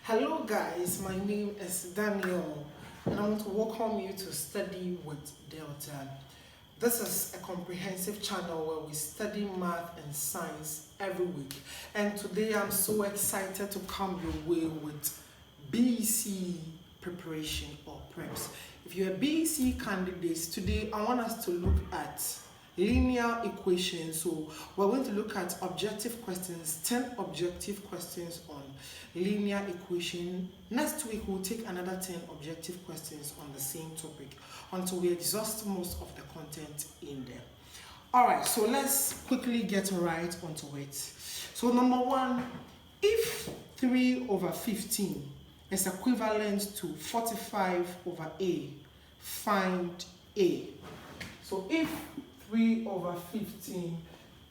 Hello guys, my name is Daniel and I want to welcome you to Study with Delta. This is a comprehensive channel where we study math and science every week, and today I'm so excited to come your way with BECE preparation or preps. If you're a BECE candidate, today I want us to look at linear equations. So we're going to look at objective questions, 10 objective questions on linear equation. Next week we'll take another 10 objective questions on the same topic until we exhaust most of the content in there. Alright, so let's quickly get right onto it. So number one, if 3 over 15 is equivalent to 45 over A, find A. So if 3 over 15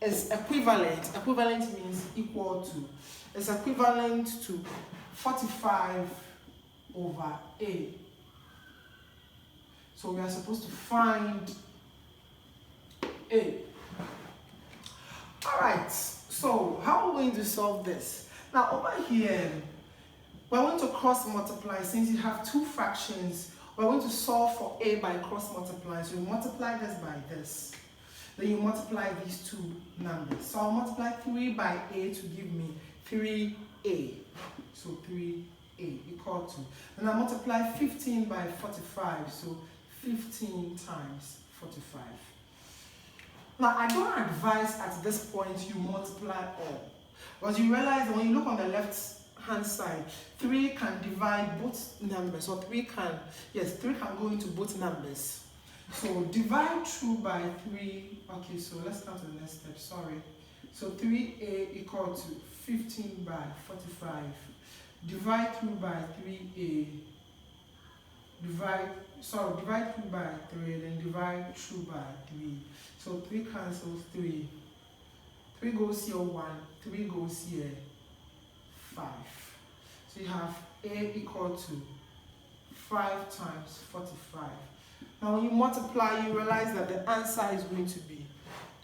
is equivalent means equal to, is equivalent to 45 over A. So we are supposed to find A. Alright, so how are we going to solve this? Now over here, we're going to cross multiply. Since you have two fractions, we're going to solve for A by cross multiplying. So you multiply this by this. Then you multiply these two numbers. So I'll multiply 3 by A to give me 3A. So 3A equal to. And I'll multiply 15 by 45. So 15 times 45. Now I don't advise at this point you multiply all, because you realize that when you look on the left hand side, 3 can divide both numbers, or 3 can go into both numbers. So divide through by 3. Okay, so let's come to the next step. Sorry. So 3A equal to 15 by 45. Divide through by 3A. Divide through by 3, then divide through by 3. So 3 cancels 3. 3 goes here 1. 3 goes here 5. So you have A equal to 5 times 45. Now when you multiply, you realize that the answer is going to be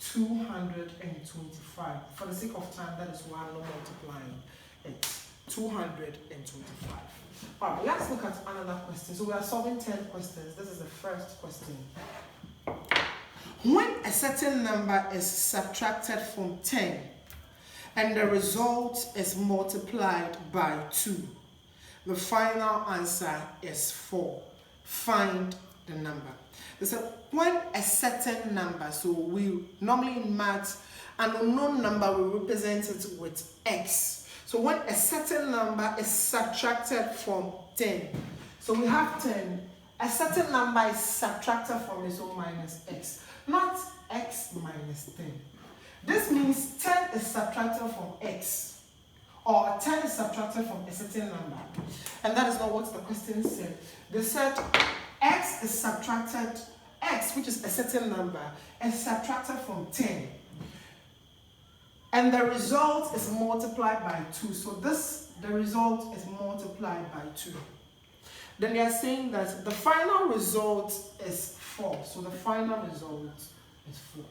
225. For the sake of time, that is why I'm not multiplying it. 225. Alright, let's look at another question. So we are solving 10 questions. This is the first question. When a certain number is subtracted from 10 and the result is multiplied by 2, the final answer is 4. Find the number. So when a certain number, so we normally in math, an unknown number, we represent it with x. So when a certain number is subtracted from 10, so we have 10, a certain number is subtracted from it, so minus x, not x minus 10. This means 10 is subtracted from x, or 10 is subtracted from a certain number. And that is not what the question said. They said x is subtracted, x, which is a certain number, is subtracted from 10. And the result is multiplied by 2. So the result is multiplied by 2. Then they are saying that the final result is 4. So the final result is 4.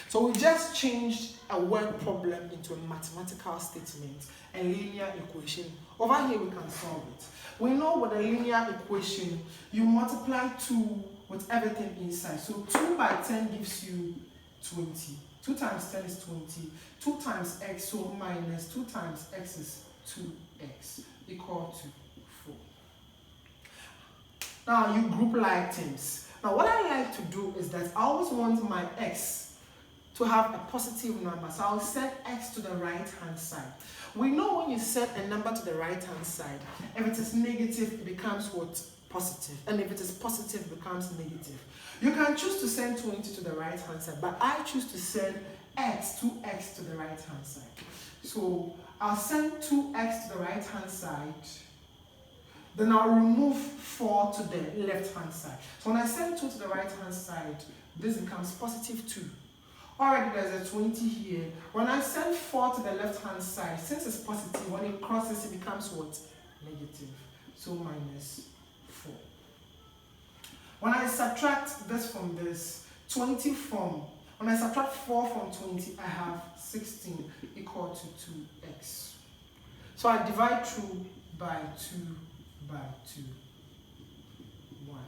So we just changed a word problem into a mathematical statement, a linear equation. Over here we can solve it. We know with a linear equation, you multiply 2 with everything inside. So 2 by 10 gives you 20. 2 times 10 is 20. 2 times x, so minus 2 times x is 2x, equal to 4. Now you group like terms. Now what I like to do is that I always want my x to have a positive number. So I'll set x to the right hand side. We know when you set a number to the right hand side, if it is negative, it becomes what? Positive. And if it is positive, it becomes negative. You can choose to send 20 to the right hand side, but I choose to send 2x to the right hand side. So I'll send 2x to the right hand side, then I'll remove 4 to the left hand side. So when I send 2 to the right hand side, this becomes positive 2. Already there's a 20 here. When I send 4 to the left hand side, since it's positive, when it crosses, it becomes what? Negative. So minus 4. When I subtract this from this, 20 from, when I subtract 4 from 20, I have 16 equal to 2x. So I divide through by 2 by 2. 1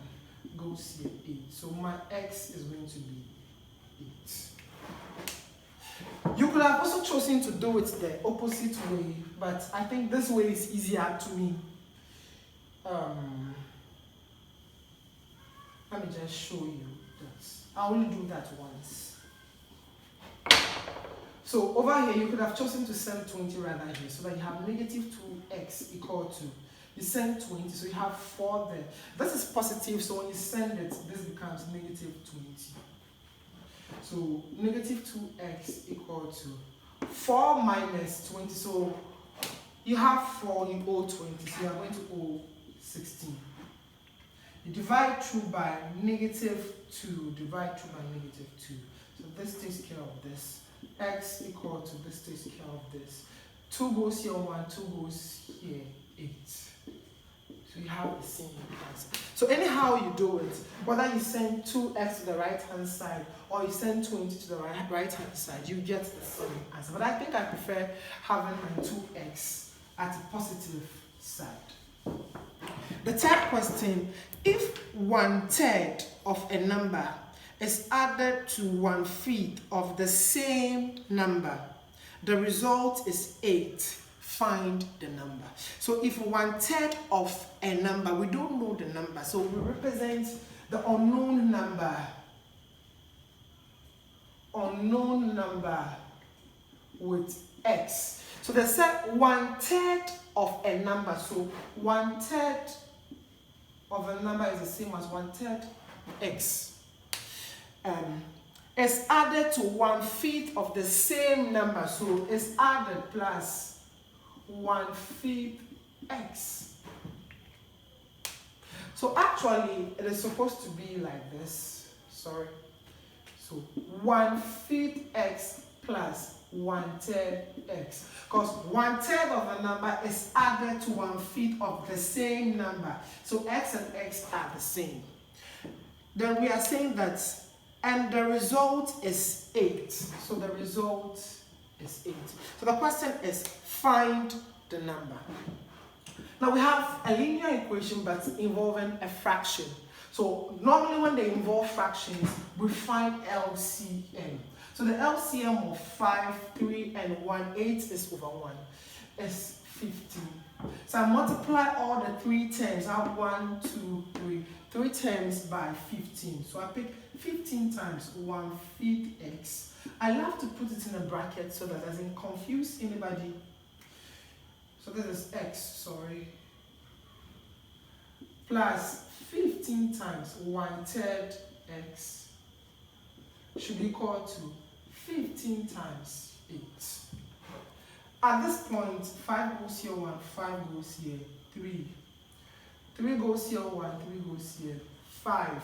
goes here 8. So my x is going to be 8. You could have also chosen to do it the opposite way, but I think this way is easier to me. Let me just show you that. I only do that once. So over here, you could have chosen to send 20 rather here, so that you have negative 2x equal to, you send 20, so you have 4 there. This is positive, so when you send it, this becomes negative 20. So negative 2x equal to 4 minus 20, so you have 4, you owe 20, so you are going to owe 16. You divide through by negative 2, divide through by negative 2. So this takes care of this. X equal to this takes care of this. 2 goes here 1, 2 goes here 8. So you have the same answer. So anyhow you do it, whether you send 2x to the right hand side or you send 20 to the right hand side, you get the same answer. But I think I prefer having my 2x at a positive side. The third question, if 1/3 of a number is added to 1/5 of the same number, the result is 8. Find the number. So if 1/3 of a number, we don't know the number, so we represent the unknown number with x. So they said 1/3 of a number, so 1/3 of a number is the same as 1/3 x. It's added to 1/5 of the same number, so it's added plus 1/5 x. So actually it is supposed to be like this. Sorry. So 1/5 x plus 1/3 x, because 1/3 of a number is added to 1/5 of the same number, so x and x are the same. Then we are saying that, and the result is 8. So the result is 8. So the question is, find the number. Now we have a linear equation but involving a fraction. So normally when they involve fractions, we find LCM. So the LCM of 5, 3, and 1, 8 is over 1, is 15. So I multiply all the 3 terms. I have 1, 2, 3 terms by 15. So I pick 15 times 1/5 x. I love to put it in a bracket so that it doesn't confuse anybody. So this is x, sorry, plus 15 times 1/3 x should be equal to 15 times 8. At this point, 5 goes here 1, 5 goes here 3. 3 goes here 1, 3 goes here 5.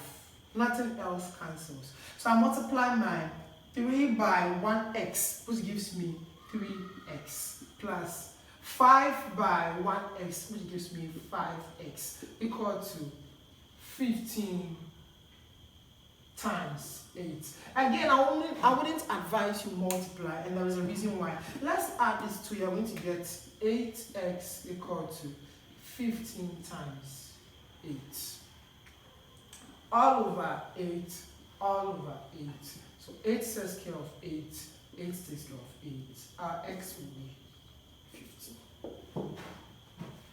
Nothing else cancels. So I multiply my 3 by 1x, which gives me 3x, plus 5 by 1x, which gives me 5x, equal to 15 times 8. Again, I wouldn't advise you multiply, and there is a reason why. Let's add this to, you're going to get 8x equal to 15 times 8. All over 8, all over 8. So 8 takes care of 8, 8 takes care of 8. Our x will be 15.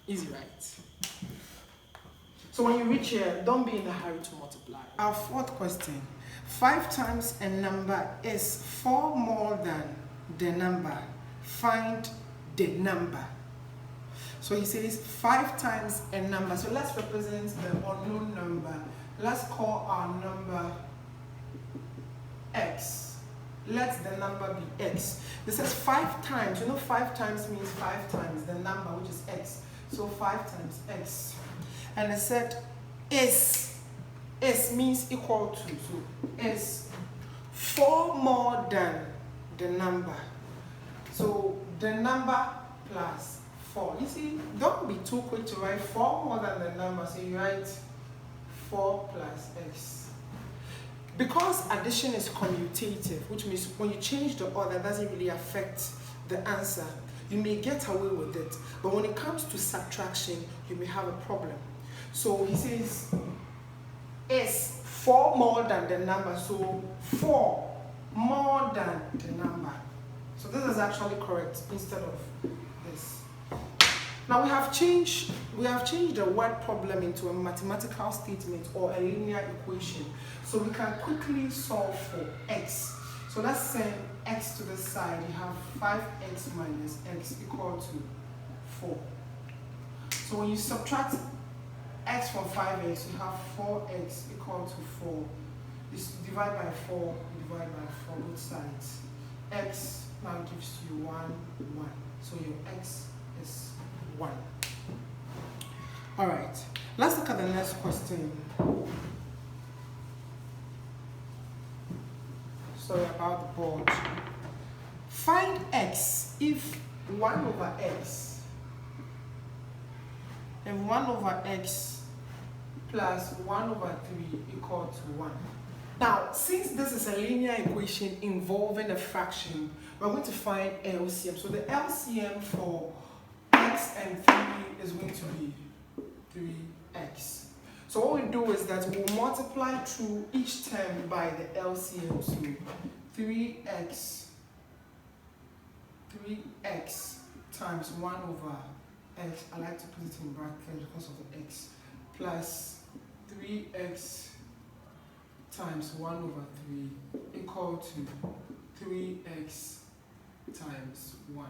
Easy, right? So when you reach here, don't be in a hurry to multiply. Our fourth question. 5 times a number is 4 more than the number. Find the number. So he says 5 times a number. So let's represent the unknown number. Let's call our number x. Let the number be x. This says 5 times. You know 5 times means 5 times the number, which is x. So 5 times x. And it said is means equal to. So is 4 more than the number. So the number plus 4. You see, don't be too quick to write 4 more than the number. So you write 4 plus x. Because addition is commutative, which means when you change the order, it doesn't really affect the answer. you may get away with it. But when it comes to subtraction, you may have a problem. So he says, is 4 more than the number? So 4 more than the number. So this is actually correct instead of this. Now we have changed the word problem into a mathematical statement or a linear equation. So we can quickly solve for x. So let's send x to the side. You have 5x minus x equal to 4. So when you subtract x from 5x, you have 4x equal to 4. You divide by 4, you divide by 4 both sides. X now gives you 1, 1. So your x is 1. Alright, let's look at the next question. Sorry about the board. Find x if 1 over x and 1 over x plus 1 over 3 equal to 1. Now, since this is a linear equation involving a fraction, we're going to find LCM. So the LCM for x and 3 is going to be 3x. So what we do is that we'll multiply through each term by the LCM. So 3x times 1 over x, I like to put it in brackets because of the x, plus 3x times 1 over 3 equal to 3x times 1.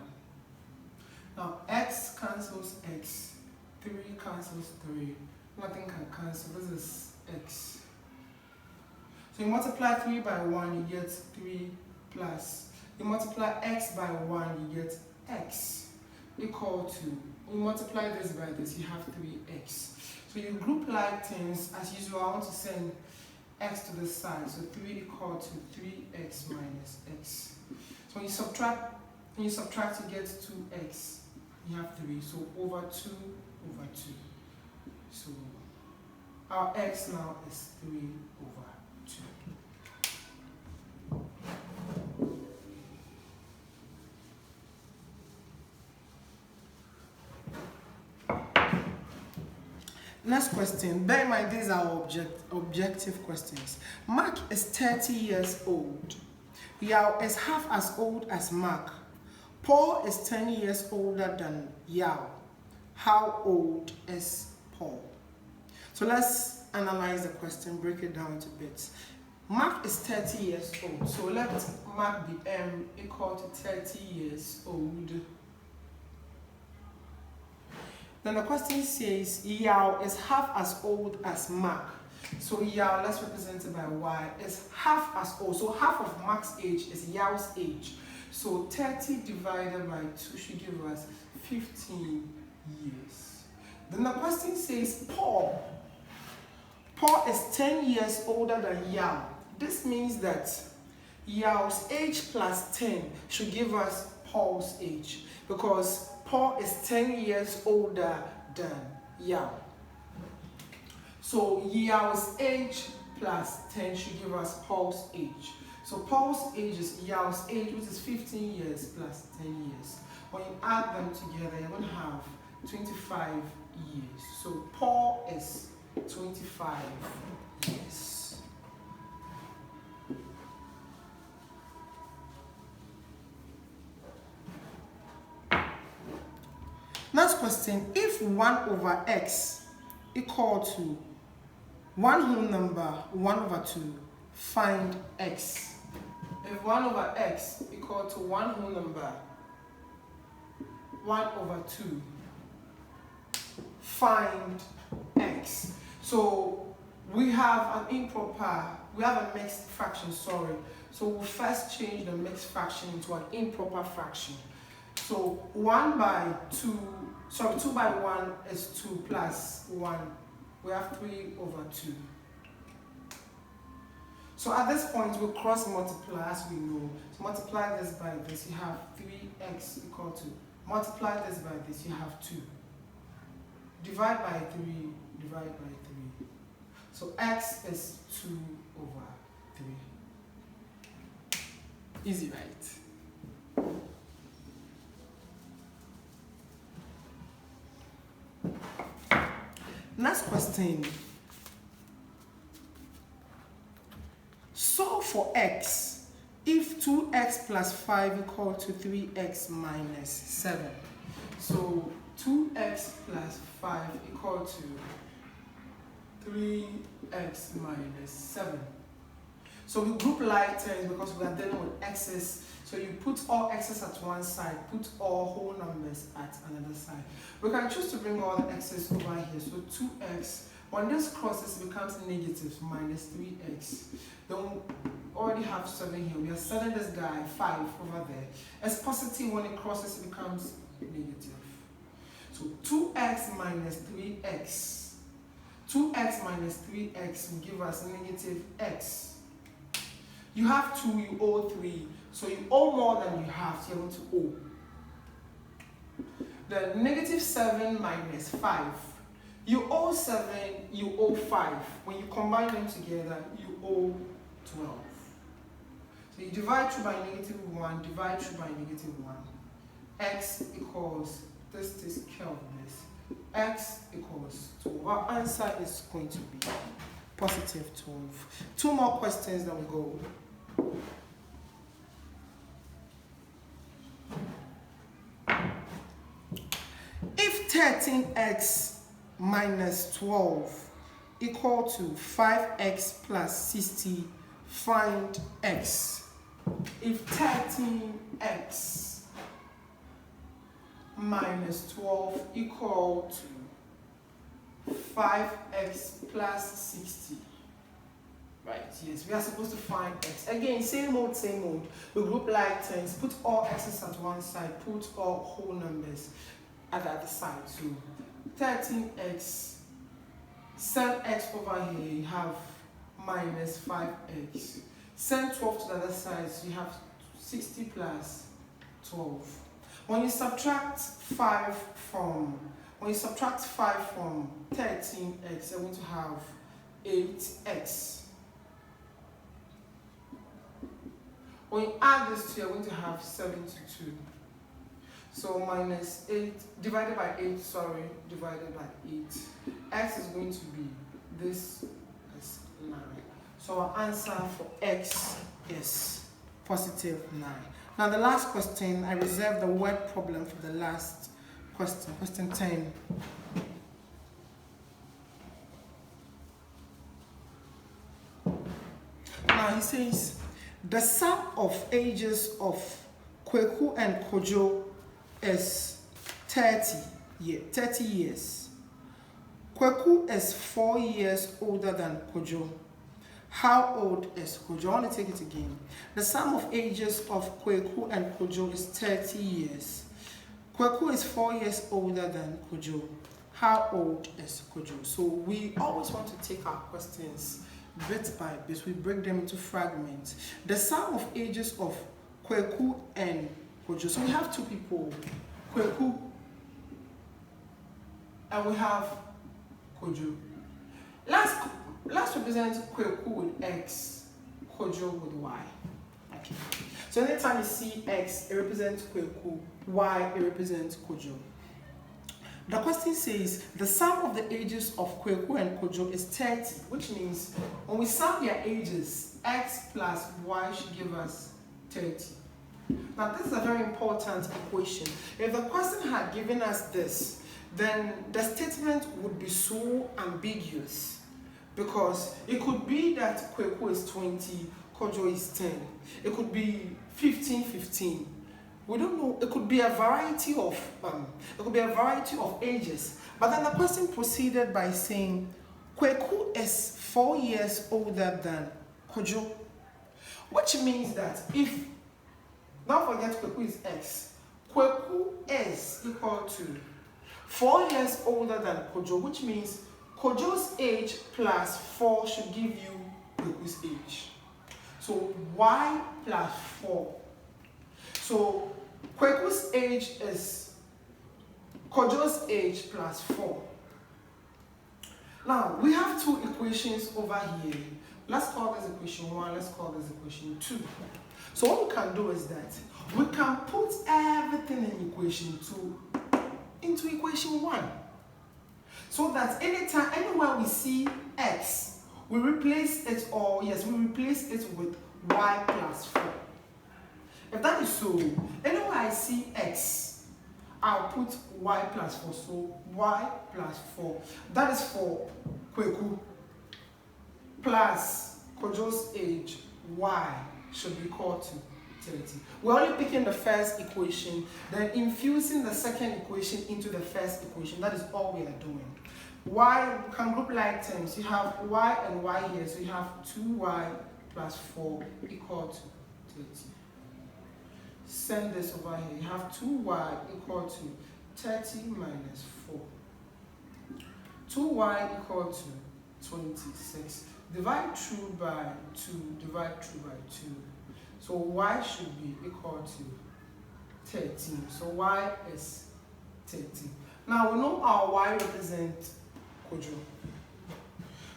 Now x cancels x, 3 cancels 3, nothing can cancel, this is x. So you multiply 3 by 1, you get 3 plus, you multiply x by 1, you get x equal to, you multiply this by this, you have 3x. So you group like things, as usual, I want to send x to the side, so 3 equal to 3x minus x. So when you subtract, you get 2x, you have 3, so over 2 over 2. So our x now is 3 over 2. Next question. Bear in mind, these are objective questions. Mark is 30 years old. Yao is half as old as Mark. Paul is 10 years older than Yao. How old is Paul? So let's analyze the question, break it down into bits. Mark is 30 years old. So let Mark be M equal to 30 years old. Then the question says Yao is half as old as Mark. So Yao, let's represent it by Y, is half as old. So half of Mark's age is Yao's age. So 30 divided by 2 should give us 15 years. Then the question says Paul. Paul is 10 years older than Yao. This means that Yao's age plus 10 should give us Paul's age, because Paul is 10 years older than Yao. So Yao's age plus 10 should give us Paul's age. So Paul's age is Yao's age, which is 15 years plus 10 years. When you add them together, you're going to have 25 years. So Paul is 25 years. Next question, if 1 over x equal to 1 whole number 1 over 2, find x. If 1 over x equal to 1 whole number 1 over 2, find x. So we have an improper, we have a mixed fraction, sorry. So we'll first change the mixed fraction into an improper fraction. So 2 by 1 is 2 plus 1. We have 3 over 2. So at this point, we'll cross multiply as we know. So multiply this by this, you have 3x equal to, multiply this by this, you have 2. Divide by 3, divide by 3. So x is 2 over 3. Easy, right? Next question. Solve for x if 2x plus 5 equal to 3x minus 7. So 2x plus 5 equal to 3x minus 7. So we group like terms because we are dealing with x's. So you put all x's at one side, put all whole numbers at another side. We can choose to bring all the x's over here. So 2x, when this crosses, it becomes negative minus 3x. Then we already have 7 here. We are setting this guy 5 over there. As positive, when it crosses, it becomes negative. So 2x minus 3x. 2x minus 3x will give us negative x. You have 2, you owe 3. So you owe more than you have, so you're going to owe. The negative 7 minus 5. You owe 7, you owe 5. When you combine them together, you owe 12. So you divide through by negative 1, divide through by negative 1. X equals, this is care of this. X equals 12. Our answer is going to be positive 12. 2 more questions, then we go. If 13x minus 12 equal to 5x plus 60, find x. If 13x minus 12 equal to 5x plus 60. Right, yes, we are supposed to find x. Again, same mode, same mode. We group like terms, put all x's at one side, put all whole numbers at the other side. So 13x, send x over here, you have minus 5x. Send 12 to the other side, so you have 60 plus 12. When you subtract 5 from 13x, you're going to have 8x. When you add this 2, you're going to have 72. So minus 8 divided by 8, divided by 8. X is going to be this as 9. So our answer for x is positive 9. Now the last question, I reserved the word problem for the last question, question 10. Now he says, the sum of ages of Kweku and Kojo is 30 years. Kweku is 4 years older than Kojo. How old is Kojo? I want to take it again. The sum of ages of Kweku and Kojo is 30 years. Kweku is 4 years older than Kojo. How old is Kojo? So we always want to take our questions bit by bit. We break them into fragments. The sum of ages of Kweku and Kojo. So we have 2 people, Kweku, and we have Kojo. Let's represent Kweku with x, Kojo with y. Okay. So anytime you see x, it represents Kweku, y, it represents Kojo. The question says the sum of the ages of Kweku and Kojo is 30, which means when we sum their ages, x plus y should give us 30. Now this is a very important equation. If the question had given us this, then the statement would be so ambiguous, because it could be that Kweku is 20, Kojo is 10. It could be 15. We don't know. It could be a variety of ages. But then the question proceeded by saying Kweku is 4 years older than Kojo, which means that if, don't forget Kweku is x, Kweku is equal to 4 years older than Kojo, which means Kojo's age plus 4 should give you Kweku's age. So y plus 4. So Kweku's age is Kojo's age plus 4. Now we have 2 equations over here. Let's call this equation 1, let's call this equation 2. So what we can do is that we can put everything in equation 2 into equation 1. so that anytime, anywhere we see x, we replace it, or yes, we replace it with y plus 4. If that is so, anywhere I see x, I'll put y plus 4. So y plus 4. That is for Kweku plus Kojo's age. Y should be equal to 30. We're only picking the first equation, then infusing the second equation into the first equation. That is all we are doing. Y can group like terms. You have y and y here, so you have 2y plus 4 equal to 30. Send this over here. You have 2y equal to 30 minus 4. 2y equal to 26. Divide through by 2. Divide through by 2. So y should be equal to 13. So y is 13. Now we know our y represents Kojo.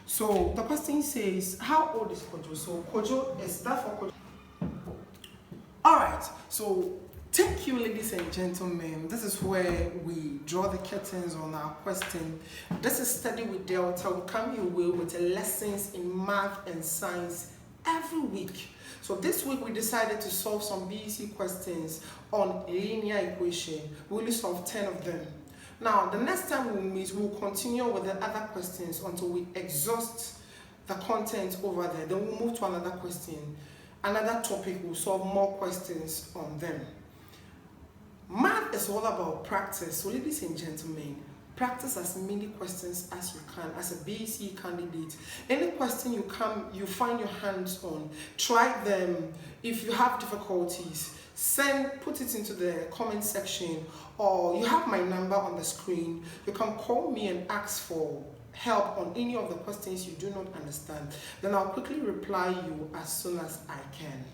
So the question says, how old is Kojo? So Kojo is that for Kojo. Alright, so thank you, ladies and gentlemen. This is where we draw the curtains on our question. This is Study with Delta. We come your way with lessons in math and science every week. So this week we decided to solve some BECE questions on linear equation. We only solved 10 of them. Now, the next time we meet, we'll continue with the other questions until we exhaust the content over there. Then we'll move to another question. Another topic, we'll solve more questions on them. Math is all about practice. So ladies and gentlemen, practice as many questions as you can as a BECE candidate. Any question you find your hands on, try them. If you have difficulties, put it into the comment section, or you have my number on the screen. You can call me and ask for help on any of the questions you do not understand. Then I'll quickly reply you as soon as I can.